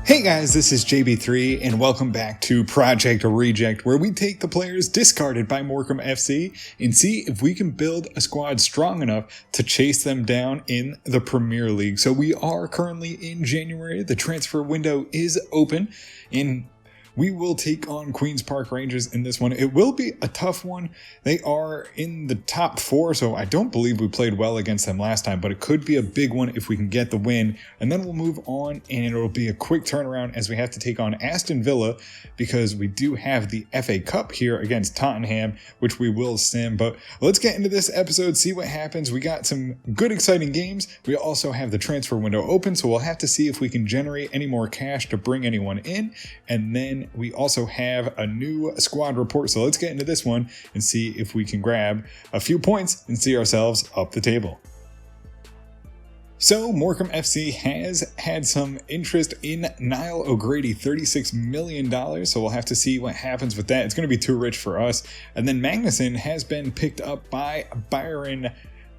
Hey guys, this is JB3 and welcome back to Project Reject, where we take the players discarded by Morecambe FC and see if we can build a squad strong enough to chase them down in the Premier League. So we are currently in January, the transfer window is open, and we will take on Queen's Park Rangers in this one. It will be a tough one. They are in the top four, so I don't believe we played well against them last time, but it could be a big one if we can get the win. And then we'll move on, and it'll be a quick turnaround as we have to take on Aston Villa because we do have the FA Cup here against Tottenham, which we will sim. But let's get into this episode, see what happens. We got some good, exciting games. We also have the transfer window open, so we'll have to see if we can generate any more cash to bring anyone in. And then we also have a new squad report, so let's get into this one and see if we can grab a few points and see ourselves up the table. So Morecambe FC has had some interest in Niall O'Grady, $36 million, so we'll have to see what happens with that. It's going to be too rich for us. And then Magnuson has been picked up by Bayern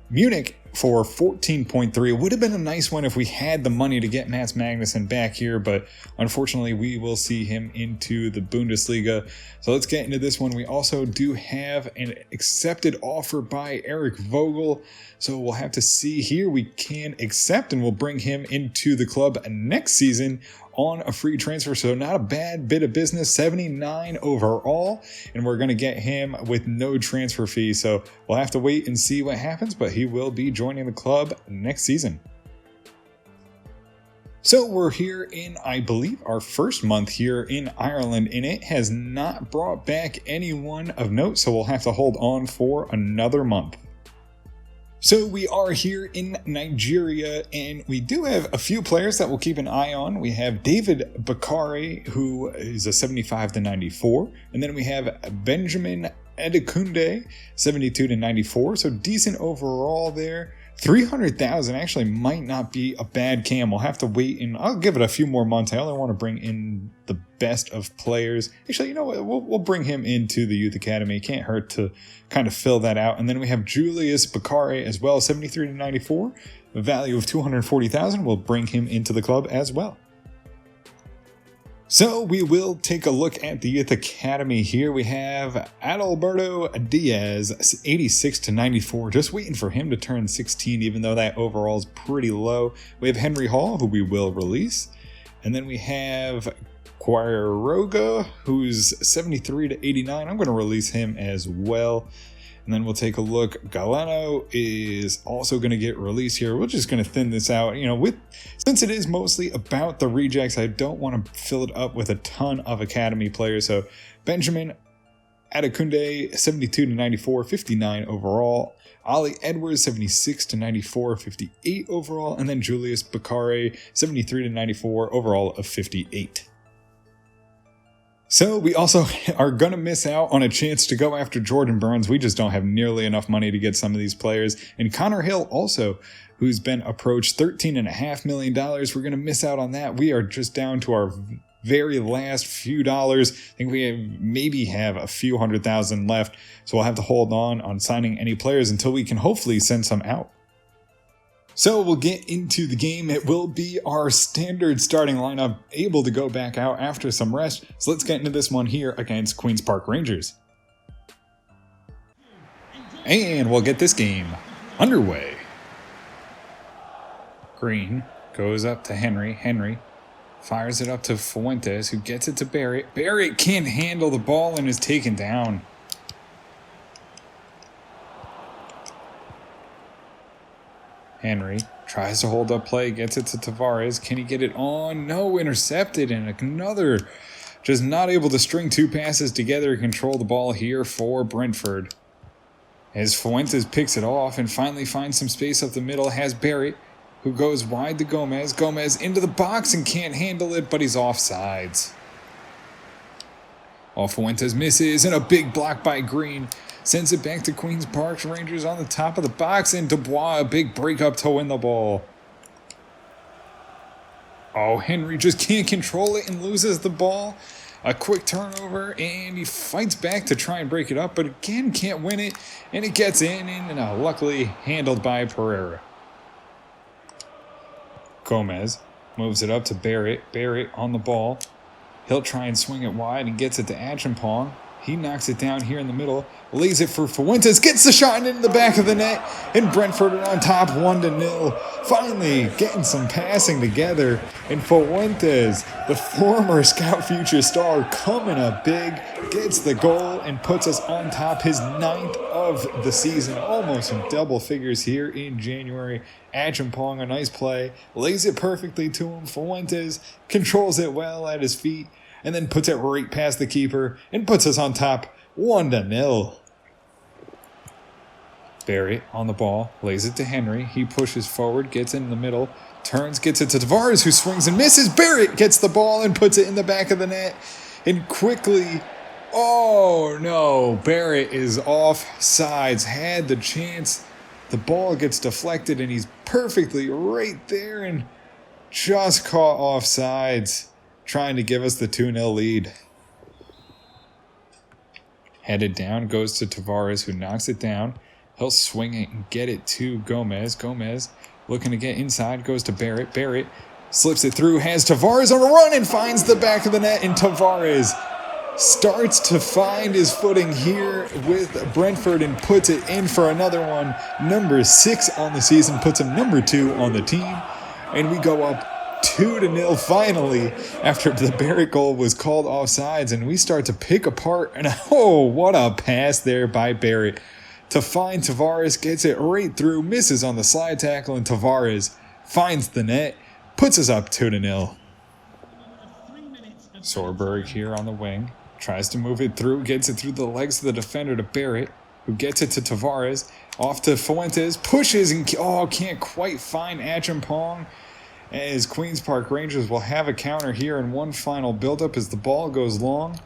Munich for 14.3. It would have been a nice one if we had the money to get Mats Magnuson back here, but unfortunately we will see him into the Bundesliga. So let's get into this one. We also do have an accepted offer by Eric Vogel, so we'll have to see here. We can accept and we'll bring him into the club next season on a free transfer, so not a bad bit of business. 79 overall, and we're going to get him with no transfer fee, so we'll have to wait and see what happens, but he will be joining the club next season. So we're here in, I believe, our first month here in Ireland, and it has not brought back anyone of note, so we'll have to hold on for another month. So we are here in Nigeria, and we do have a few players that we'll keep an eye on. We have David Bakari, who is a 75-94, and then we have Benjamin Adekunde, 72-94, so decent overall there. 300,000 actually might not be a bad cam. We'll have to wait, and I'll give it a few more months. I only want to bring in the best of players. Actually, you know what? We'll bring him into the youth academy. Can't hurt to kind of fill that out. And then we have Julius Bakare as well, 73-94, a value of 240,000. We'll bring him into the club as well. So we will take a look at the youth academy here. We have Adalberto Diaz, 86-94, just waiting for him to turn 16, even though that overall is pretty low. We have Henry Hall, who we will release. And then we have Quiroga, who's 73-89. I'm going to release him as well. And then we'll take a look. Galano is also going to get released here. We're just going to thin this out. Since it is mostly about the rejects, I don't want to fill it up with a ton of academy players. So Benjamin Adekunde, 72-94, 59 overall. Ollie Edwards, 76-94, 58 overall. And then Julius Bakare, 73-94, overall of 58. So we also are going to miss out on a chance to go after Jordan Burns. We just don't have nearly enough money to get some of these players. And Connor Hill also, who's been approached $13.5 million. We're going to miss out on that. We are just down to our very last few dollars. I think we maybe have a few $100,000 left. So we'll have to hold on signing any players until we can hopefully send some out. So we'll get into the game. It will be our standard starting lineup, able to go back out after some rest. So let's get into this one here against Queen's Park Rangers. And we'll get this game underway. Green goes up to Henry. Henry fires it up to Fuentes, who gets it to Barrett. Barrett can't handle the ball and is taken down. Henry tries to hold up play, gets it to Tavares. Can he get it on? No, intercepted, and another just not able to string two passes together and control the ball here for Brentford. As Fuentes picks it off and finally finds some space up the middle, has Barrett, who goes wide to Gomez. Gomez into the box and can't handle it, but he's offsides. Fuentes misses, and a big block by Green sends it back to Queen's Park Rangers on the top of the box, and Dubois, a big break up to win the ball. Henry just can't control it and loses the ball. A quick turnover, and he fights back to try and break it up, but again can't win it, and it gets in, and luckily handled by Pereira. Gomez Moves it up to Barrett. Barrett on the ball. He'll try and swing it wide and gets it to Acheampong. He knocks it down here in the middle. Lays it for Fuentes. Gets the shot into the back of the net. And Brentford are on top 1-0. Finally getting some passing together. And Fuentes, the former Scout Future star, coming up big. Gets the goal and puts us on top. His 9th of the season. Almost in double figures here in January. Acheampong, a nice play. Lays it perfectly to him. Fuentes controls it well at his feet. And then puts it right past the keeper and puts us on top 1-0. Barrett on the ball, lays it to Henry. He pushes forward, gets in the middle, turns, gets it to Tavares, who swings and misses. Barrett gets the ball and puts it in the back of the net. And quickly, oh no, Barrett is off sides, had the chance. The ball gets deflected and he's perfectly right there and just caught off sides, trying to give us the 2-0 lead. Headed down, goes to Tavares, who knocks it down. He'll swing it and get it to Gomez. Gomez looking to get inside, goes to Barrett. Barrett slips it through, has Tavares on a run and finds the back of the net. And Tavares starts to find his footing here with Brentford and puts it in for another one. Number 6 on the season, puts him number 2 on the team. And we go up 2-0 finally after the Barrett goal was called offsides, and we start to pick apart. And oh, what a pass there by Barrett to find Tavares. Gets it right through, misses on the slide tackle, and Tavares finds the net, puts us up 2-0. Sorberg here on the wing, tries to move it through, gets it through the legs of the defender to Barrett, who gets it to Tavares, off to Fuentes, pushes and can't quite find Acheampong. As Queen's Park Rangers will have a counter here in one final build-up as the ball goes long.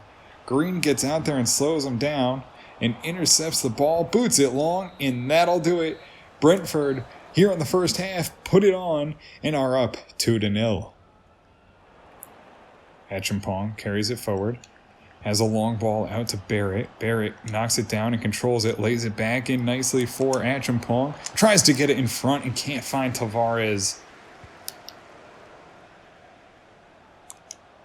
Green gets out there and slows him down and intercepts the ball, boots it long, and that'll do it. Brentford, here in the first half, put it on and are up 2-0. Acheampong carries it forward, has a long ball out to Barrett. Barrett knocks it down and controls it, lays it back in nicely for Acheampong. Tries to get it in front and can't find Tavares.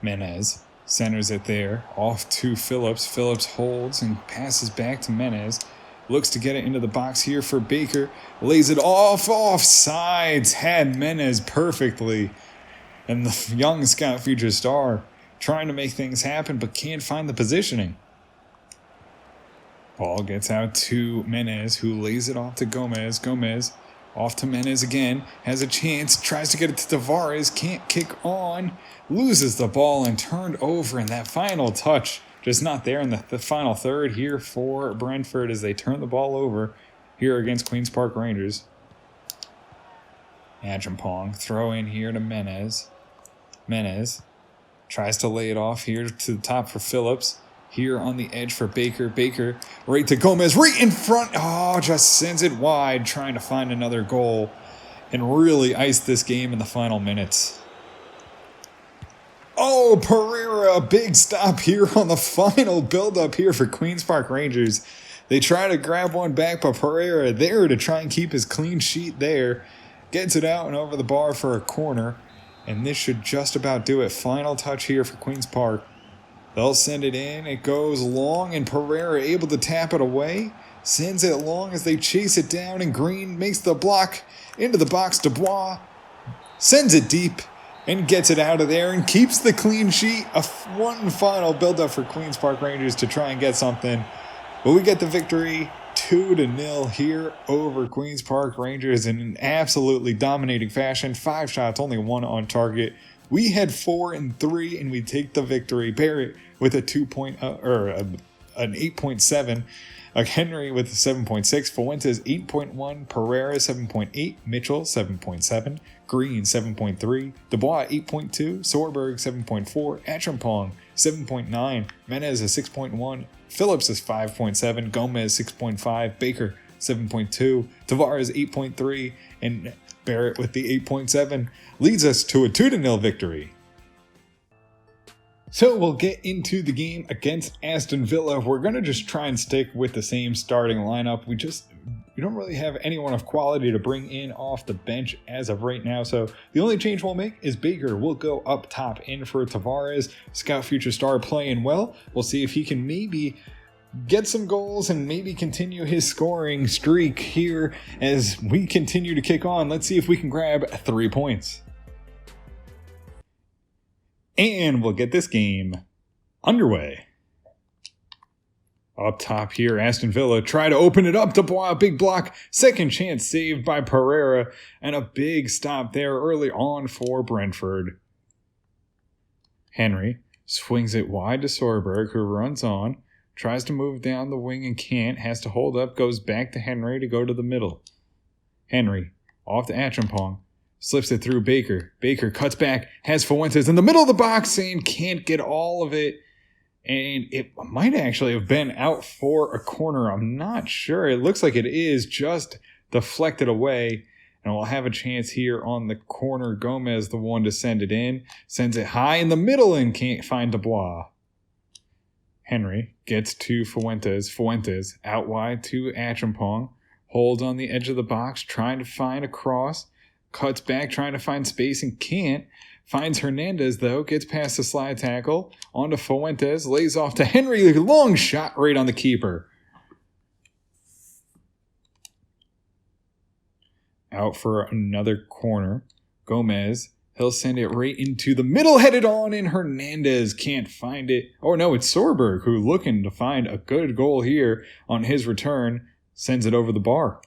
Menez centers it there, off to Phillips. Phillips holds and passes back to Menez. Looks to get it into the box here for Baker. Lays it off sides. Had Menez perfectly. And the young Scout Future star trying to make things happen but can't find the positioning. Ball gets out to Menez, who lays it off to Gomez. Gomez off to Menez again, has a chance, tries to get it to Tavares, can't kick on, loses the ball and turned over, and that final touch just not there in the final third here for Brentford as they turn the ball over here against Queen's Park Rangers. Acheampong throw in here to Menez. Menez tries to lay it off here to the top for Phillips. Here on the edge for Baker. Baker right to Gomez, right in front. Oh, just sends it wide, trying to find another goal and really ice this game in the final minutes. Oh, Pereira, a big stop here on the final build-up here for Queen's Park Rangers. They try to grab one back, but Pereira there to try and keep his clean sheet there. Gets it out and over the bar for a corner, and this should just about do it. Final touch here for Queen's Park. They'll send it in. It goes long, and Pereira able to tap it away. Sends it long as they chase it down, and Green makes the block into the box. Dubois sends it deep and gets it out of there and keeps the clean sheet. One final build-up for Queen's Park Rangers to try and get something. But we get the victory 2-0 here over Queen's Park Rangers in an absolutely dominating fashion. 5 shots, only 1 on target. We had 4 and 3, and we take the victory. Barrett with a an 8.7. Henry with a 7.6. Fuentes 8.1. Pereira 7.8. Mitchell 7.7. Green 7.3. Dubois 8.2. Sorberg 7.4. Acheampong 7.9. Menez is 6.1. Phillips is 5.7. Gomez 6.5. Baker 7.2. Tavares 8.3. And Barrett with the 8.7 leads us to a 2-0 victory. So we'll get into the game against Aston Villa. We're going to just try and stick with the same starting lineup. We just you don't really have anyone of quality to bring in off the bench as of right now. So the only change we'll make is Baker will go up top in for Tavares. Scout future star playing well. We'll see if he can maybe get some goals and maybe continue his scoring streak here as we continue to kick on. Let's see if we can grab 3 points. And we'll get this game underway. Up top here, Aston Villa try to open it up. Dubois, big block, second chance saved by Pereira, and a big stop there early on for Brentford. Henry swings it wide to Sorberg, who runs on. Tries to move down the wing and can't. Has to hold up. Goes back to Henry to go to the middle. Henry off to Achampong. Slips it through Baker. Baker cuts back. Has Fuentes in the middle of the box and can't get all of it. And it might actually have been out for a corner. I'm not sure. It looks like it is just deflected away. And we'll have a chance here on the corner. Gomez, the one to send it in. Sends it high in the middle and can't find Dubois. Henry gets to Fuentes. Fuentes out wide to Achampong. Holds on the edge of the box, trying to find a cross. Cuts back, trying to find space and can't. Finds Hernandez, though. Gets past the slide tackle. On to Fuentes. Lays off to Henry. Long shot right on the keeper. Out for another corner. Gomez. He'll send it right into the middle, headed on, and Hernandez can't find it. Oh, no, it's Sorberg who, looking to find a good goal here on his return, sends it over the bar.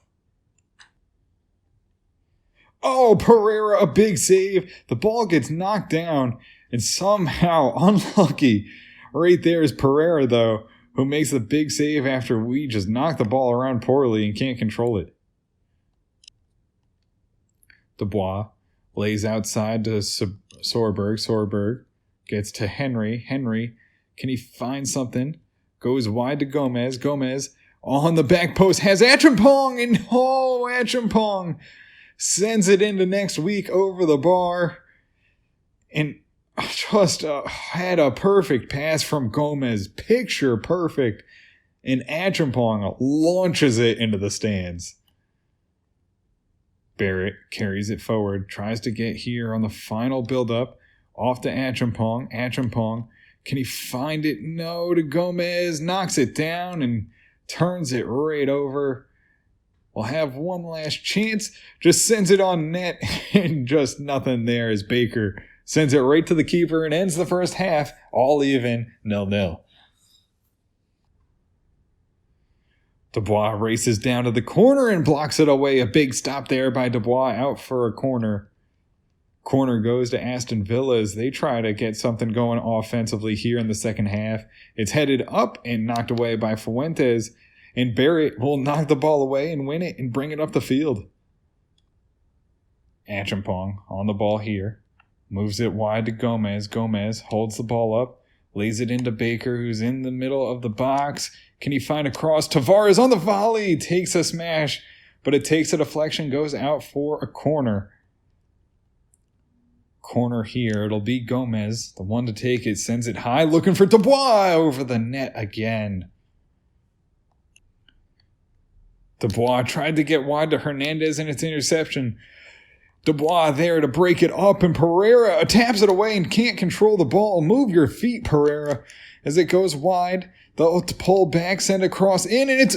Oh, Pereira, a big save. The ball gets knocked down, and somehow, unlucky. Right there is Pereira, though, who makes the big save after we just knock the ball around poorly and can't control it. Dubois lays outside to Sorberg. Sorberg gets to Henry. Henry, can he find something? Goes wide to Gomez. Gomez on the back post has Achampong, and Achampong sends it into next week over the bar. And just had a perfect pass from Gomez. Picture perfect. And Achampong launches it into the stands. Barrett carries it forward, tries to get here on the final build-up. Off to Achampong. Achampong, can he find it? No, to Gomez. Knocks it down and turns it right over. We'll have one last chance. Just sends it on net and just nothing there as Baker sends it right to the keeper and ends the first half all even, 0-0. Dubois races down to the corner and blocks it away. A big stop there by Dubois out for a corner. Corner goes to Aston Villa as they try to get something going offensively here in the second half. It's headed up and knocked away by Fuentes. And Barrett will knock the ball away and win it and bring it up the field. Achampong on the ball here. Moves it wide to Gomez. Gomez holds the ball up. Lays it into Baker, who's in the middle of the box. Can he find a cross? Tavares on the volley. Takes a smash, but it takes a deflection. Goes out for a corner. Corner here. It'll be Gomez, the one to take it. Sends it high, looking for Dubois over the net again. Dubois tried to get wide to Hernandez, and it's interception. Dubois there to break it up, and Pereira taps it away and can't control the ball. Move your feet, Pereira, as it goes wide. They'll pull back, send a cross in, and it's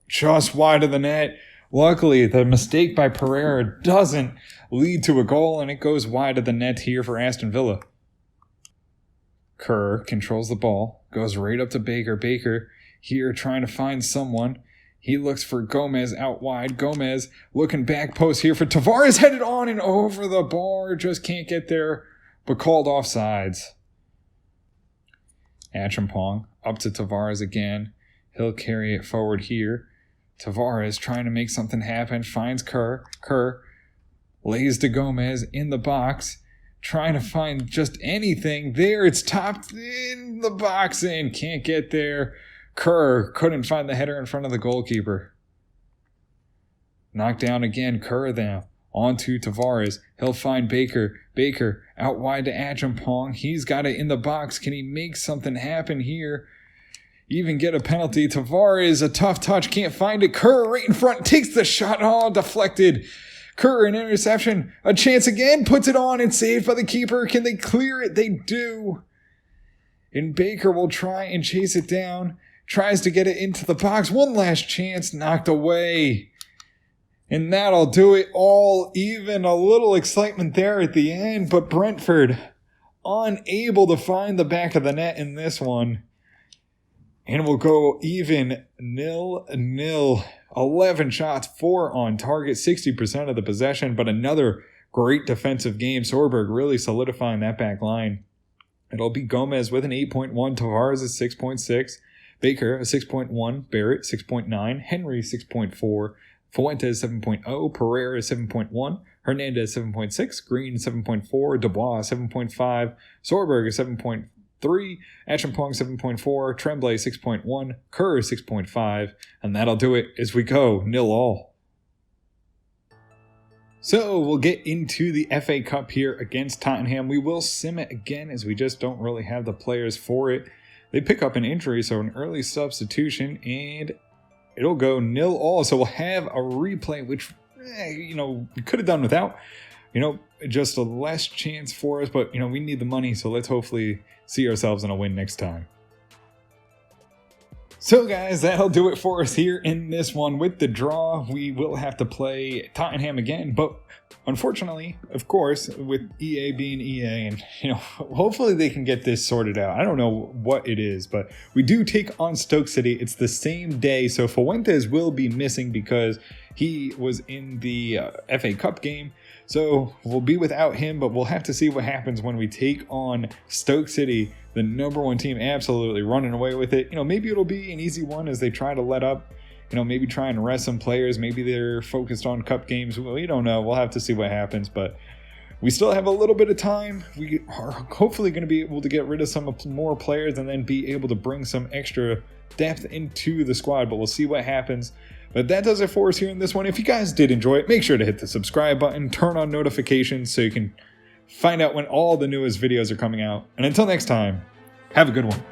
just wide of the net. Luckily, the mistake by Pereira doesn't lead to a goal, and it goes wide of the net here for Aston Villa. Kerr controls the ball, goes right up to Baker. Baker here trying to find someone. He looks for Gomez out wide. Gomez looking back post here for Tavares, headed on and over the bar. Just can't get there, but called offsides. Achampong up to Tavares again. He'll carry it forward here. Tavares trying to make something happen. Finds Kerr. Kerr lays to Gomez in the box. Trying to find just anything. There, it's topped in the box and can't get there. Kerr couldn't find the header in front of the goalkeeper. Knocked down again. Kerr now. On to Tavares. He'll find Baker. Baker out wide to Achampong. He's got it in the box. Can he make something happen here? even get a penalty. Tavares, a tough touch, can't find it. Kerr right in front, takes the shot. Oh, deflected. Kerr, an interception. A chance again, puts it on and saved by the keeper. Can they clear it? They do. And Baker will try and chase it down. Tries to get it into the box. One last chance, knocked away. And that'll do it all. Even a little excitement there at the end, but Brentford unable to find the back of the net in this one. And we'll go even 0-0. 11 shots, 4 on target, 60% of the possession, but another great defensive game. Sorberg really solidifying that back line. It'll be Gomez with an 8.1, Tavares is 6.6, Baker a 6.1, Barrett 6.9, Henry 6.4, Fuentes 7.0, Pereira 7.1, Hernandez 7.6, Green 7.4, Dubois 7.5, Sorberg 7.3, Achampong 7.4, Tremblay 6.1, Kerr 6.5, and that'll do it as we go 0-0. So we'll get into the FA Cup here against Tottenham. We will sim it again as we just don't really have the players for it. They pick up an injury, so an early substitution, and it'll go 0-0. So we'll have a replay, which, we could have done without. Just a less chance for us, but, we need the money, so let's hopefully see ourselves in a win next time. So guys, that'll do it for us here in this one. With the draw, we will have to play Tottenham again, but unfortunately, of course, with EA being EA, and hopefully they can get this sorted out. I don't know what it is, but we do take on Stoke City. It's the same day, so Fuentes will be missing because he was in the FA Cup game. So we'll be without him, but we'll have to see what happens when we take on Stoke City, the #1 team, absolutely running away with it. Maybe it'll be an easy one as they try to let up, maybe try and rest some players. Maybe they're focused on cup games. We don't know. We'll have to see what happens, but we still have a little bit of time. We are hopefully going to be able to get rid of some more players and then be able to bring some extra depth into the squad, but we'll see what happens. But that does it for us here in this one. If you guys did enjoy it, make sure to hit the subscribe button, turn on notifications so you can find out when all the newest videos are coming out. And until next time, have a good one.